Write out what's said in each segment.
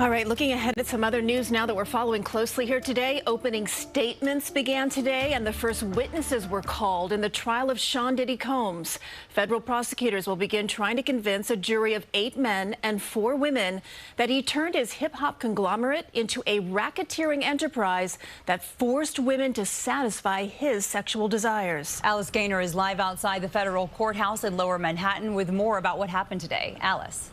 All right, looking ahead at some other news now that we're following closely here today. Opening statements began today, and the first witnesses were called in the trial of Sean Diddy Combs. Federal prosecutors will begin trying to convince a jury of 8 men and 4 women that he turned his hip-hop conglomerate into a racketeering enterprise that forced women to satisfy his sexual desires. Alice Gaynor is live outside the federal courthouse in Lower Manhattan with more about what happened today. Alice.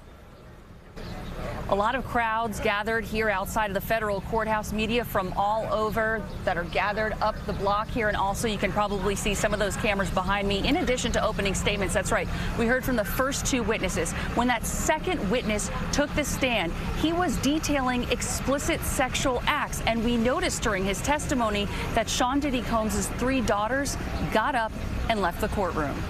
A lot of crowds gathered here outside of the federal courthouse, media from all over that are gathered up the block here. And also you can probably see some of those cameras behind me. In addition to opening statements, that's right, we heard from the first 2 witnesses. When that second witness took the stand, he was detailing explicit sexual acts. And we noticed during his testimony that Sean Diddy Combs' 3 daughters got up and left the courtroom.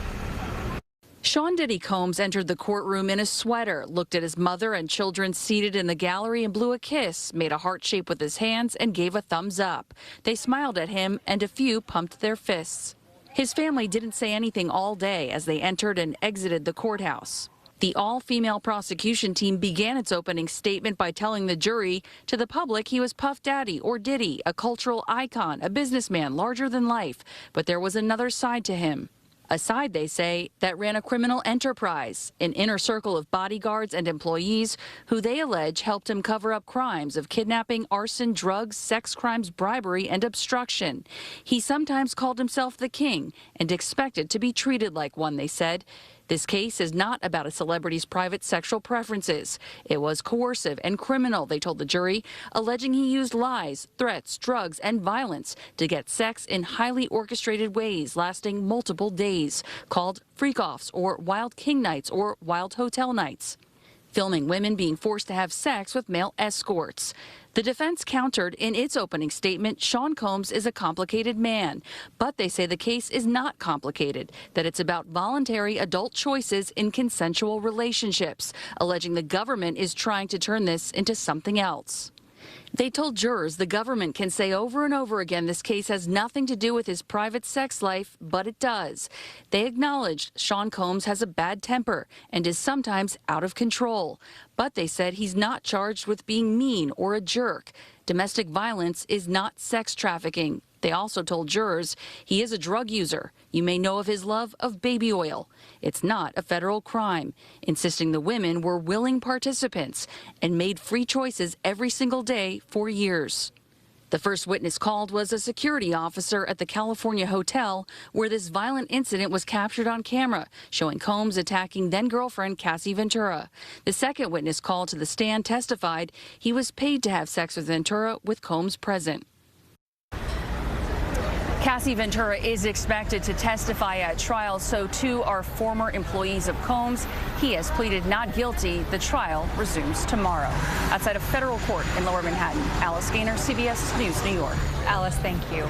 Sean Diddy Combs entered the courtroom in a sweater, looked at his mother and children seated in the gallery and blew a kiss, made a heart shape with his hands and gave a thumbs up. They smiled at him and a few pumped their fists. His family didn't say anything all day as they entered and exited the courthouse. The all-female prosecution team began its opening statement by telling the jury, to the public, he was Puff Daddy or Diddy, a cultural icon, a businessman larger than life. But there was another side to him. A side, they say, that ran a criminal enterprise, an inner circle of bodyguards and employees who they allege helped him cover up crimes of kidnapping, arson, drugs, sex crimes, bribery, and obstruction. He sometimes called himself the king and expected to be treated like one, they said. This case is not about a celebrity's private sexual preferences. It was coercive and criminal, they told the jury, alleging he used lies, threats, drugs, and violence to get sex in highly orchestrated ways lasting multiple days, called freak-offs or wild king nights or wild hotel nights. Filming women being forced to have sex with male escorts. The defense countered in its opening statement, Sean Combs is a complicated man, but they say the case is not complicated, that it's about voluntary adult choices in consensual relationships, alleging the government is trying to turn this into something else. They told jurors the government can say over and over again this case has nothing to do with his private sex life, but it does. They acknowledged Sean Combs has a bad temper and is sometimes out of control. But they said he's not charged with being mean or a jerk. Domestic violence is not sex trafficking. They also told jurors he is a drug user. You may know of his love of baby oil. It's not a federal crime, insisting the women were willing participants and made free choices every single day for years. The first witness called was a security officer at the California hotel where this violent incident was captured on camera, showing Combs attacking then-girlfriend Cassie Ventura. The second witness called to the stand testified he was paid to have sex with Ventura with Combs present. Cassie Ventura is expected to testify at trial, so too are former employees of Combs. He has pleaded not guilty. The trial resumes tomorrow. Outside of federal court in Lower Manhattan, Alice Gaynor, CBS News, New York. Alice, thank you.